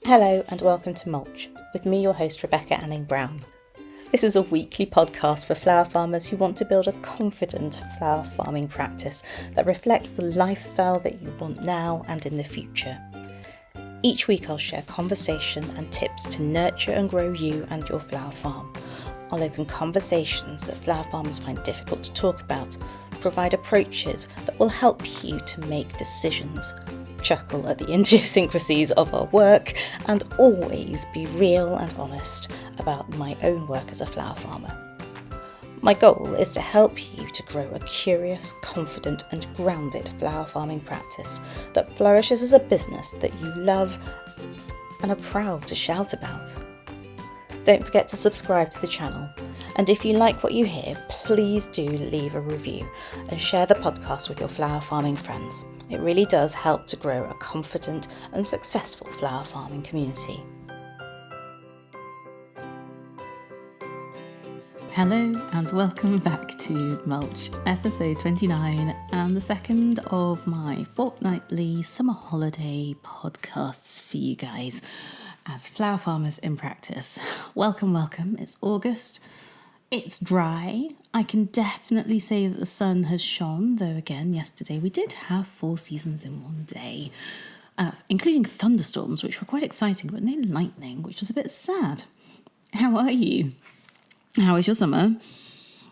Hello and welcome to Mulch, with me your host Rebecca Anning-Brown. This is a weekly podcast for flower farmers who want to build a confident flower farming practice that reflects the lifestyle that you want now and in the future. Each week I'll share conversation and tips to nurture and grow you and your flower farm. I'll open conversations that flower farmers find difficult to talk about, provide approaches that will help you to make decisions, chuckle at the idiosyncrasies of our work, and always be real and honest about my own work as a flower farmer. My goal is to help you to grow a curious, confident and grounded flower farming practice that flourishes as a business that you love and are proud to shout about. Don't forget to subscribe to the channel, and if you like what you hear, please do leave a review and share the podcast with your flower farming friends. It really does help to grow a confident and successful flower farming community. Hello and welcome back to Mulch, episode 29 and the second of my fortnightly summer holiday podcasts for you guys as flower farmers in practice. Welcome, it's August. It's dry. I can definitely say that the sun has shone, though again, yesterday we did have 4 seasons in one day, including thunderstorms, which were quite exciting, but no lightning, which was a bit sad. How are you? How is your summer?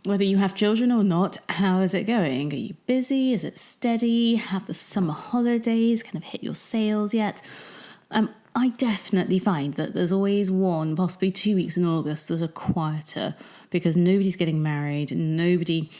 Whether you have children or not, how is it going? Are you busy? Is it steady? Have the summer holidays kind of hit your sails yet? I definitely find that there's always 1, possibly 2 weeks in August that are quieter because nobody's getting married, nobody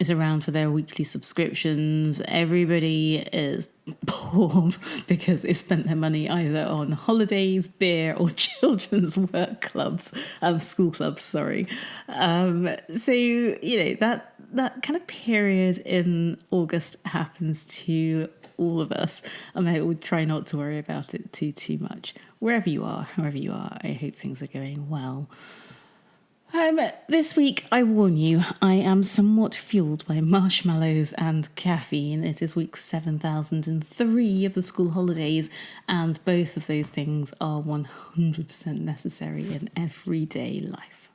is around for their weekly subscriptions, everybody is poor because they spent their money either on holidays, beer or children's work clubs, school clubs, sorry. So, you know, that kind of period in August happens to all of us, and I would try not to worry about it too much. Wherever you are, however you are, I hope things are going well. This week, I warn you, I am somewhat fueled by marshmallows and caffeine. It is week 7003 of the school holidays, and both of those things are 100% necessary in everyday life.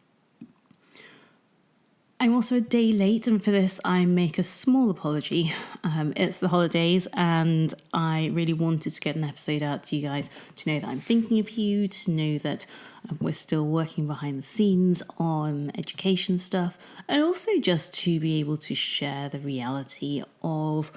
I'm also a day late, and for this I make a small apology. It's the holidays and I really wanted to get an episode out to you guys to know that I'm thinking of you, to know that we're still working behind the scenes on education stuff, and also just to be able to share the reality of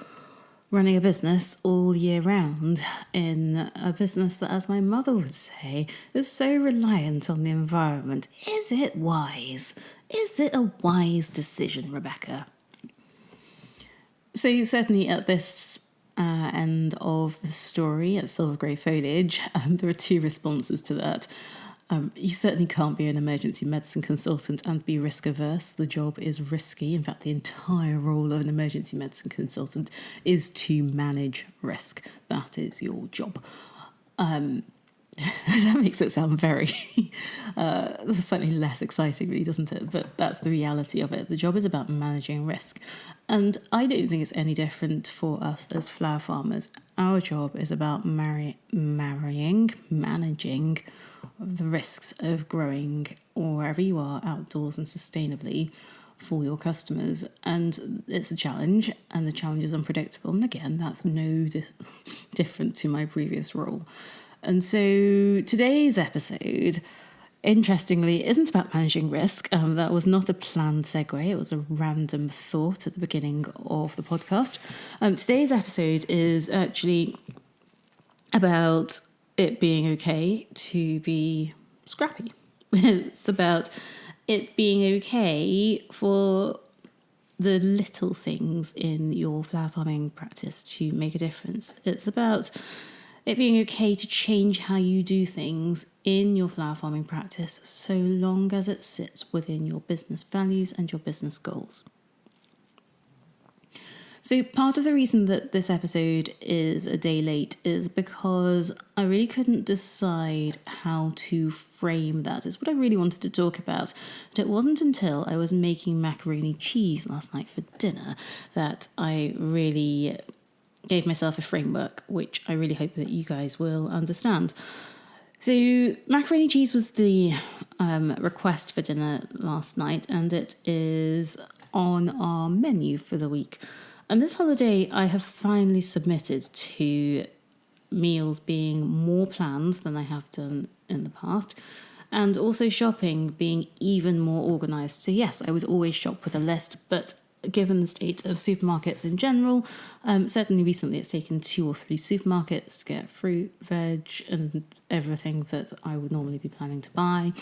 running a business all year round in a business that, as my mother would say, is so reliant on the environment. Is it wise? Is it a wise decision, Rebecca? So certainly at this end of the story at Silver Grey Foliage, there are 2 responses to that. You certainly can't be an emergency medicine consultant and be risk averse. The job is risky. In fact, the entire role of an emergency medicine consultant is to manage risk. That is your job. That makes it sound very slightly less exciting, really, doesn't it? But that's the reality of it. The job is about managing risk. And I don't think it's any different for us as flower farmers. Our job is about managing the risks of growing wherever you are, outdoors and sustainably, for your customers. And it's a challenge, and the challenge is unpredictable. And again, that's no different to my previous role. And so today's episode, interestingly, isn't about managing risk. That was not a planned segue. It was a random thought at the beginning of the podcast. Today's episode is actually about it being okay to be scrappy. It's about it being okay for the little things in your flower farming practice to make a difference. It's about it being okay to change how you do things in your flower farming practice so long as it sits within your business values and your business goals. So part of the reason that this episode is a day late is because I really couldn't decide how to frame that. It's what I really wanted to talk about. But it wasn't until I was making macaroni cheese last night for dinner that I really gave myself a framework, which I really hope that you guys will understand. So macaroni cheese was the request for dinner last night, and it is on our menu for the week. And this holiday, I have finally submitted to meals being more planned than I have done in the past, and also shopping being even more organised. So yes, I would always shop with a list, but given the state of supermarkets in general, certainly recently it's taken 2 or 3 supermarkets to get fruit, veg, and everything that I would normally be planning to buy.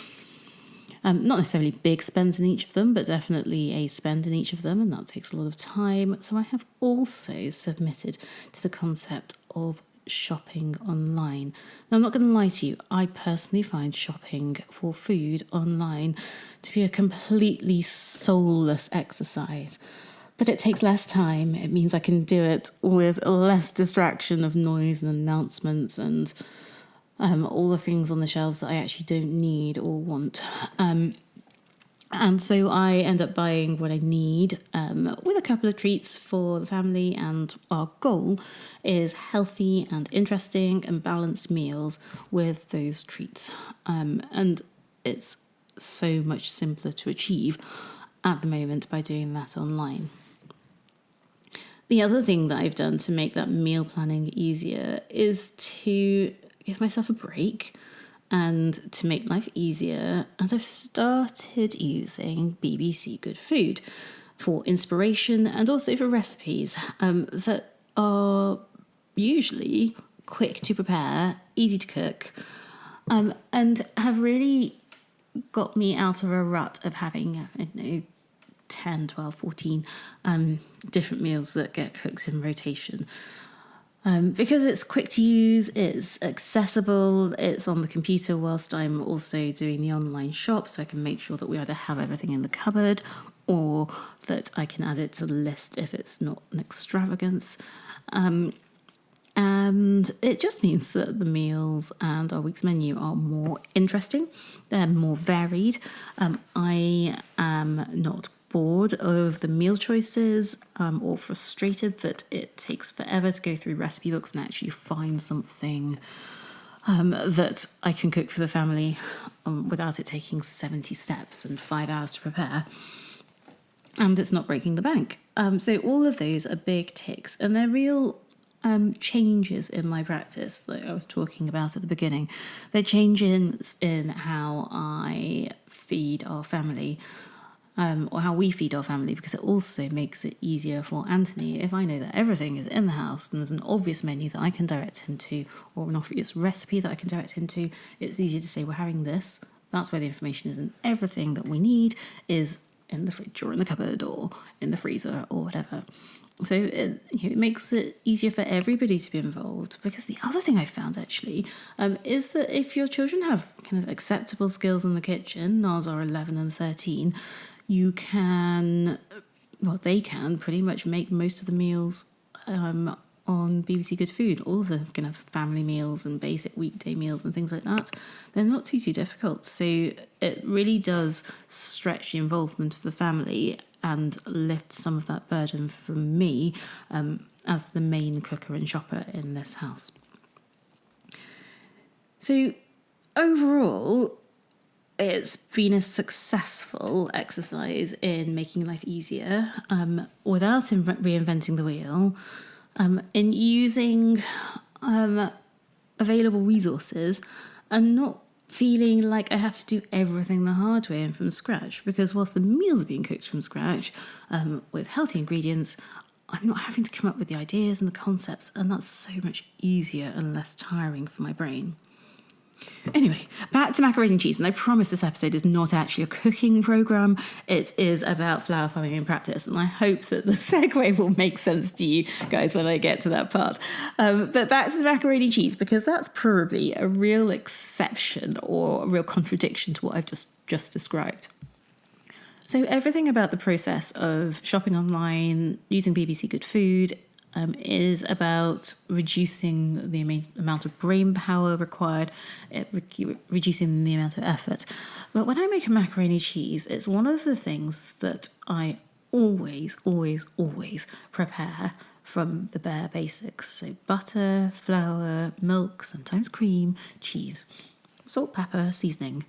Not necessarily big spends in each of them, but definitely a spend in each of them, and that takes a lot of time. So I have also submitted to the concept of shopping online. Now, I'm not going to lie to you, I personally find shopping for food online to be a completely soulless exercise. But it takes less time. It means I can do it with less distraction of noise and announcements and all the things on the shelves that I actually don't need or want. And so I end up buying what I need with a couple of treats for the family. And our goal is healthy and interesting and balanced meals with those treats. And it's so much simpler to achieve at the moment by doing that online. The other thing that I've done to make that meal planning easier is to give myself a break and to make life easier. And I've started using BBC Good Food for inspiration and also for recipes that are usually quick to prepare, easy to cook, and have really got me out of a rut of having, 10, 12, 14 different meals that get cooked in rotation. Because it's quick to use, it's accessible, it's on the computer whilst I'm also doing the online shop, so I can make sure that we either have everything in the cupboard or that I can add it to the list if it's not an extravagance. And it just means that the meals and our week's menu are more interesting, they're more varied. I am not bored of the meal choices or frustrated that it takes forever to go through recipe books and actually find something that I can cook for the family without it taking 70 steps and 5 hours to prepare. And it's not breaking the bank. So all of those are big ticks, and they're real changes in my practice that I was talking about at the beginning. They're changes in how I feed our family. Or how we feed our family, because it also makes it easier for Antony if I know that everything is in the house and there's an obvious menu that I can direct him to or an obvious recipe that I can direct him to. It's easier to say we're having this. That's where the information is, and everything that we need is in the fridge or in the cupboard or in the freezer or whatever. So it makes it easier for everybody to be involved. Because the other thing I found actually is that if your children have kind of acceptable skills in the kitchen, ours are 11 and 13, they can pretty much make most of the meals on BBC Good Food, all of the kind of family meals and basic weekday meals and things like that. They're not too difficult. So it really does stretch the involvement of the family and lift some of that burden from me as the main cooker and shopper in this house. So overall, it's been a successful exercise in making life easier without reinventing the wheel, in using available resources and not feeling like I have to do everything the hard way and from scratch. Because whilst the meals are being cooked from scratch with healthy ingredients, I'm not having to come up with the ideas and the concepts, and that's so much easier and less tiring for my brain. Anyway, back to macaroni and cheese, and I promise this episode is not actually a cooking programme. It is about flour farming in practice, and I hope that the segue will make sense to you guys when I get to that part. But back to the macaroni and cheese, because that's probably a real exception or a real contradiction to what I've just described. So everything about the process of shopping online, using BBC Good Food, is about reducing the amount of brain power required, reducing the amount of effort. But when I make a macaroni cheese, it's one of the things that I always prepare from the bare basics. So butter, flour, milk, sometimes cream, cheese. salt, pepper, seasoning.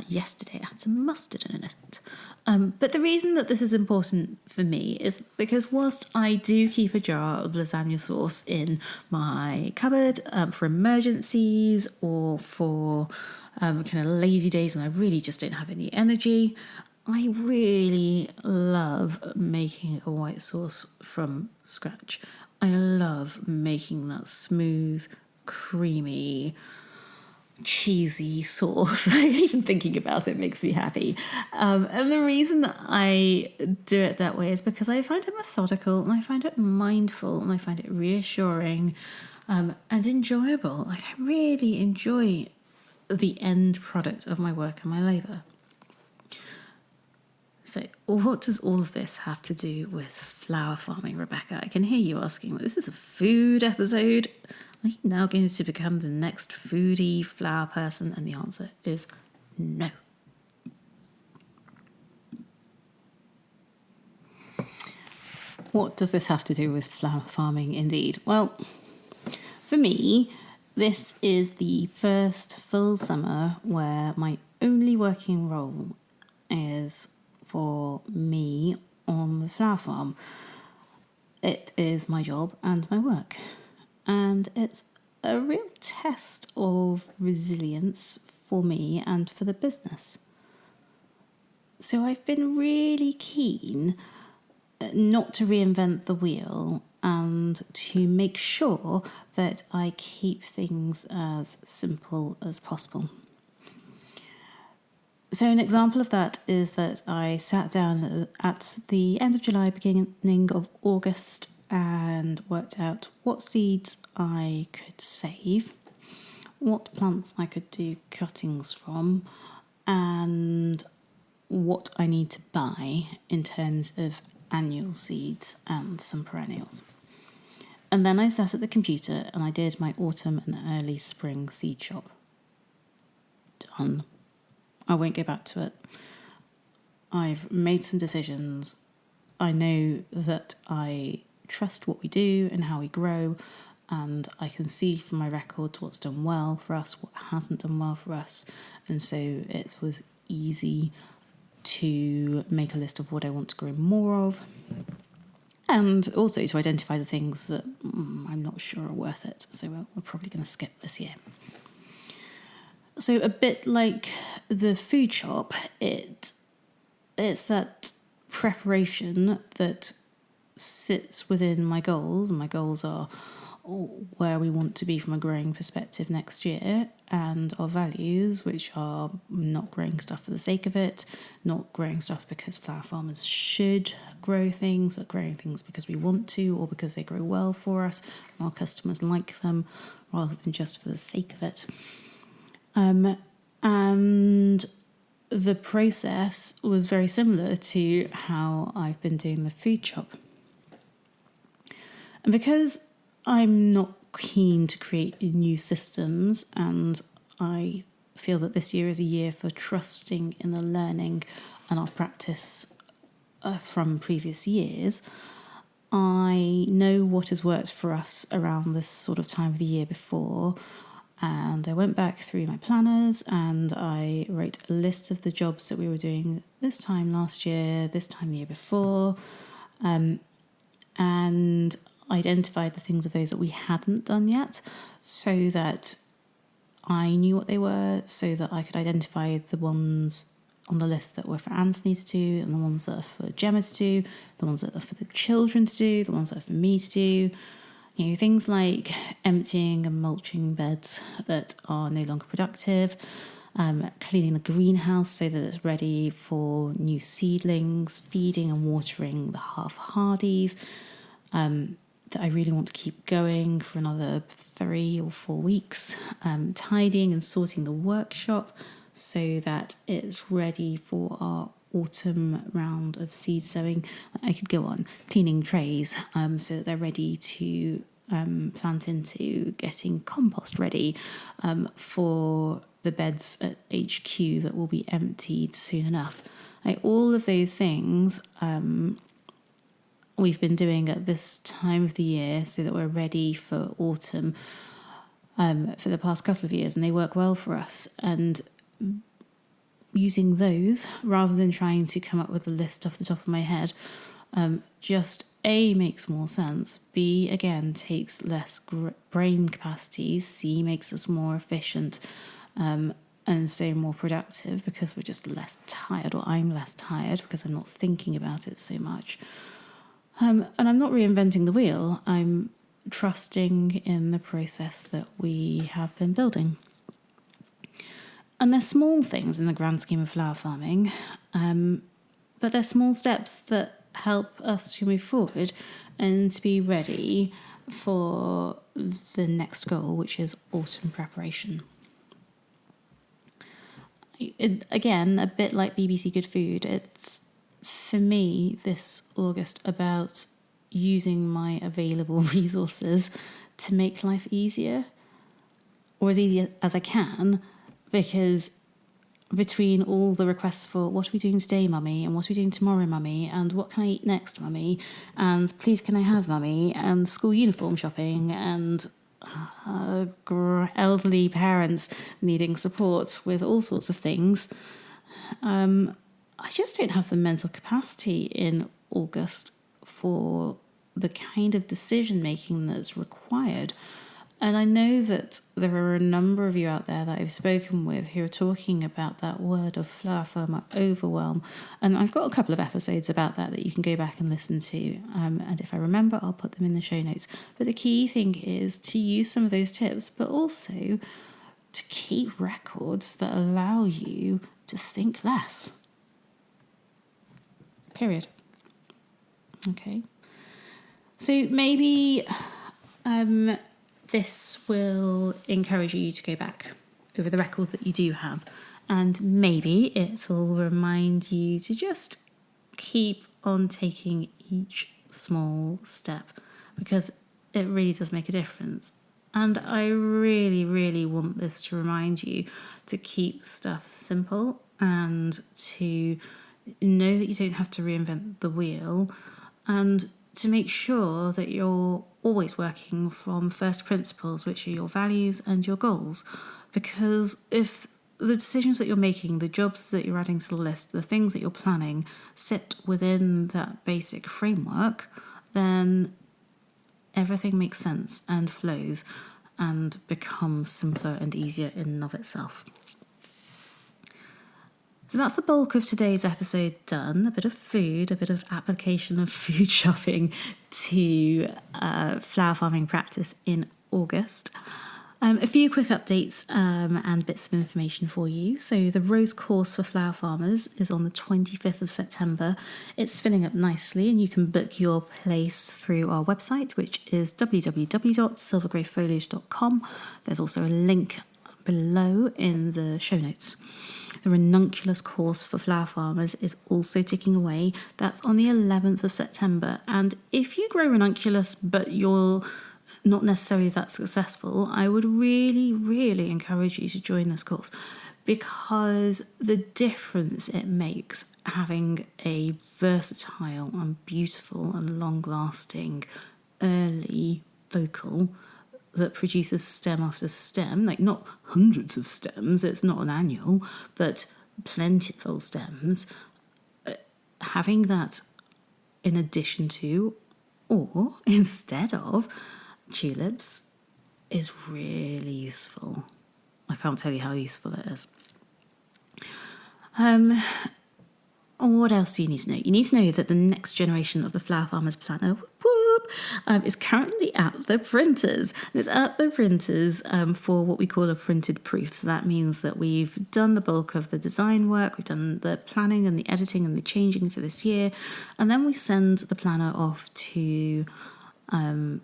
Yesterday I had some mustard in it. But the reason that this is important for me is because whilst I do keep a jar of lasagna sauce in my cupboard for emergencies or for kind of lazy days when I really just don't have any energy, I really love making a white sauce from scratch. I love making that smooth, creamy, cheesy sauce. Even thinking about it makes me happy. And the reason that I do it that way is because I find it methodical and I find it mindful and I find it reassuring and enjoyable. Like, I really enjoy the end product of my work and my labour. So what does all of this have to do with flower farming, Rebecca? I can hear you asking, well, this is a food episode. Are you now going to become the next foodie flower person? And the answer is no. What does this have to do with flower farming indeed? Well, for me, this is the first full summer where my only working role is for me on the flower farm. It is my job and my work. And it's a real test of resilience for me and for the business. So I've been really keen not to reinvent the wheel and to make sure that I keep things as simple as possible. So an example of that is that I sat down at the end of July, beginning of August, and worked out what seeds I could save, what plants I could do cuttings from, and what I need to buy in terms of annual seeds and some perennials. And then I sat at the computer and I did my autumn and early spring seed shop. Done. I won't go back to it. I've made some decisions. I know that I trust what we do and how we grow, and I can see from my records what's done well for us, what hasn't done well for us, and so it was easy to make a list of what I want to grow more of, and also to identify the things that I'm not sure are worth it, so we're probably going to skip this year. So a bit like the food shop, it's that preparation that sits within my goals, and my goals are where we want to be from a growing perspective next year, and our values, which are not growing stuff for the sake of it, not growing stuff because flower farmers should grow things, but growing things because we want to or because they grow well for us and our customers like them, rather than just for the sake of it. And the process was very similar to how I've been doing the food shop. And because I'm not keen to create new systems, and I feel that this year is a year for trusting in the learning and our practice from previous years, I know what has worked for us around this sort of time of the year before. And I went back through my planners and I wrote a list of the jobs that we were doing this time last year, this time the year before, and identified the things of those that we hadn't done yet, so that I knew what they were, so that I could identify the ones on the list that were for Antony to do, and the ones that are for Gemma to do, the ones that are for the children to do, the ones that are for me to do. You know, things like emptying and mulching beds that are no longer productive, cleaning the greenhouse so that it's ready for new seedlings, feeding and watering the half-hardies, that I really want to keep going for another 3 or 4 weeks, tidying and sorting the workshop so that it's ready for our autumn round of seed sowing. I could go on, cleaning trays so that they're ready to plant into, getting compost ready for the beds at HQ that will be emptied soon enough. All of those things we've been doing at this time of the year so that we're ready for autumn. for the past couple of years, and they work well for us. And using those rather than trying to come up with a list off the top of my head, just A, makes more sense, B, again, takes less brain capacity, C, makes us more efficient, and so more productive because we're just less tired, or I'm less tired because I'm not thinking about it so much. And I'm not reinventing the wheel, I'm trusting in the process that we have been building. And they're small things in the grand scheme of flower farming, but they're small steps that help us to move forward and to be ready for the next goal, which is autumn preparation. Again, a bit like BBC Good Food, it's, for me, this August about using my available resources to make life easier, or as easy as I can, because between all the requests for what are we doing today, mummy, and what are we doing tomorrow, mummy, and what can I eat next, mummy, and please can I have, mummy, and school uniform shopping, and elderly parents needing support with all sorts of things, I just don't have the mental capacity in August for the kind of decision making that's required. And I know that there are a number of you out there that I've spoken with who are talking about that word of flower farmer overwhelm. And I've got a couple of episodes about that you can go back and listen to. And if I remember, I'll put them in the show notes. But the key thing is to use some of those tips, but also to keep records that allow you to think less. Period. Okay. So maybe this will encourage you to go back over the records that you do have, and maybe it will remind you to just keep on taking each small step, because it really does make a difference. And I really, really want this to remind you to keep stuff simple and to know that you don't have to reinvent the wheel, and to make sure that you're always working from first principles, which are your values and your goals. Because if the decisions that you're making, the jobs that you're adding to the list, the things that you're planning sit within that basic framework, then everything makes sense and flows and becomes simpler and easier in and of itself. So that's the bulk of today's episode done. A bit of food, a bit of application of food shopping to flower farming practice in August. A few quick updates and bits of information for you. So the Rose course for flower farmers is on the 25th of September. It's filling up nicely, and you can book your place through our website, which is www.silvergreyfoliage.com. There's also a link below in the show notes. The ranunculus course for flower farmers is also ticking away. That's on the 11th of September. And if you grow ranunculus but you're not necessarily that successful, I would really, really encourage you to join this course, because the difference it makes having a versatile and beautiful and long-lasting early vocal that produces stem after stem, like not hundreds of stems, it's not an annual, but plentiful stems, having that in addition to or instead of tulips is really useful. I can't tell you how useful it is. What else do you need to know? You need to know that the next generation of the Flower Farmers Planner is currently at the printers. It's at the printers for what we call a printed proof. So that means that we've done the bulk of the design work, we've done the planning and the editing and the changing for this year, and then we send the planner off to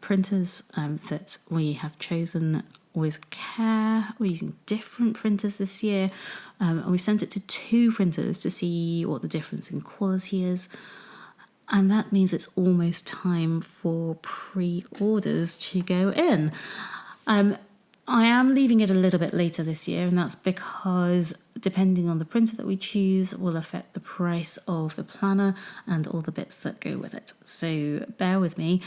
printers that we have chosen with care. We're using different printers this year, and we've sent it to 2 printers to see what the difference in quality is. And that means it's almost time for pre-orders to go in. I am leaving it a little bit later this year, and that's because depending on the printer that we choose will affect the price of the planner and all the bits that go with it. So bear with me.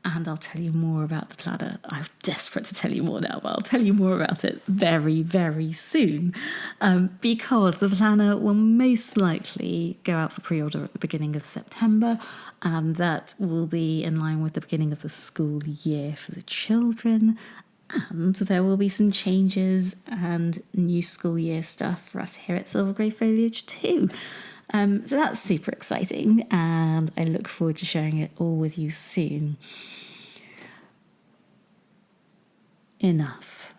and I'll tell you more about the planner. I'm desperate to tell you more now, but I'll tell you more about it very, very soon, because the planner will most likely go out for pre-order at the beginning of September, and that will be in line with the beginning of the school year for the children. And there will be some changes and new school year stuff for us here at Silver Grey Foliage too. So that's super exciting, and I look forward to sharing it all with you soon. Enough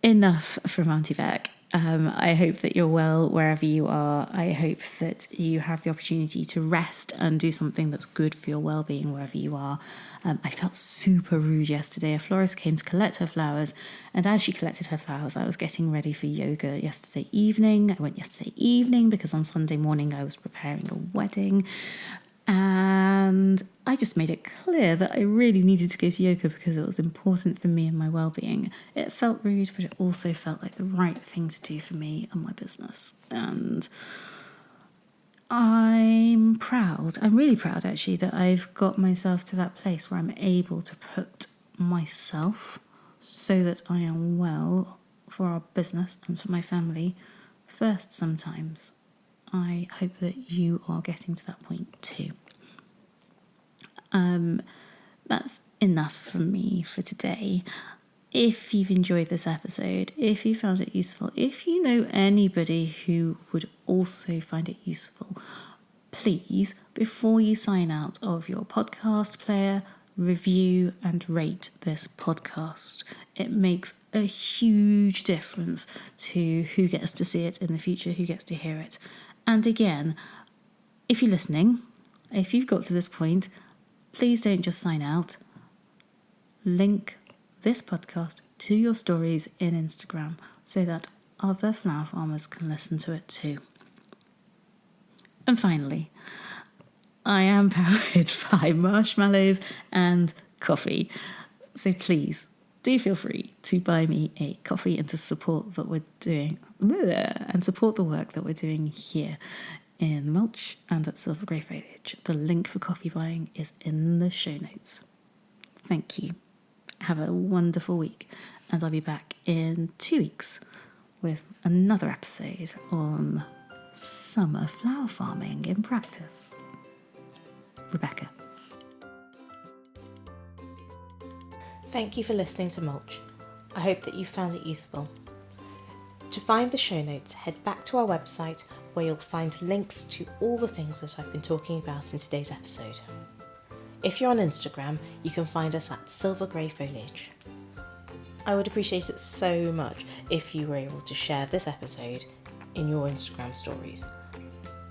from Auntie Beck. I hope that you're well wherever you are. I hope that you have the opportunity to rest and do something that's good for your well-being wherever you are. I felt super rude yesterday. A florist came to collect her flowers, and as she collected her flowers, I was getting ready for yoga yesterday evening. I went yesterday evening because on Sunday morning I was preparing a wedding. And I just made it clear that I really needed to go to yoga because it was important for me and my well-being. It felt rude, but it also felt like the right thing to do for me and my business. And I'm proud. I'm really proud, actually, that I've got myself to that place where I'm able to put myself so that I am well for our business and for my family first sometimes. I hope that you are getting to that point too. That's enough from me for today. If you've enjoyed this episode, if you found it useful, if you know anybody who would also find it useful, please, before you sign out of your podcast player, review and rate this podcast. It makes a huge difference to who gets to see it in the future, who gets to hear it. And again, if you're listening, if you've got to this point, please don't just sign out. Link this podcast to your stories in Instagram so that other flower farmers can listen to it too. And finally, I am powered by marshmallows and coffee. So please do feel free to buy me a coffee and to support that we're doing and support the work that we're doing here in Mulch and at Silver Grey Foliage. The link for coffee buying is in the show notes. Thank you. Have a wonderful week, and I'll be back in 2 weeks with another episode on summer flower farming in practice. Rebecca. Thank you for listening to Mulch. I hope that you found it useful. To find the show notes, head back to our website where you'll find links to all the things that I've been talking about in today's episode. If you're on Instagram, you can find us at Silver Grey Foliage. I would appreciate it so much if you were able to share this episode in your Instagram stories.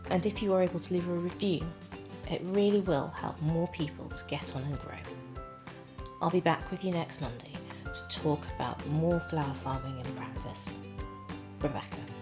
And if you are able to leave a review, it really will help more people to get on and grow. I'll be back with you next Monday to talk about more flower farming in practice. Rebecca.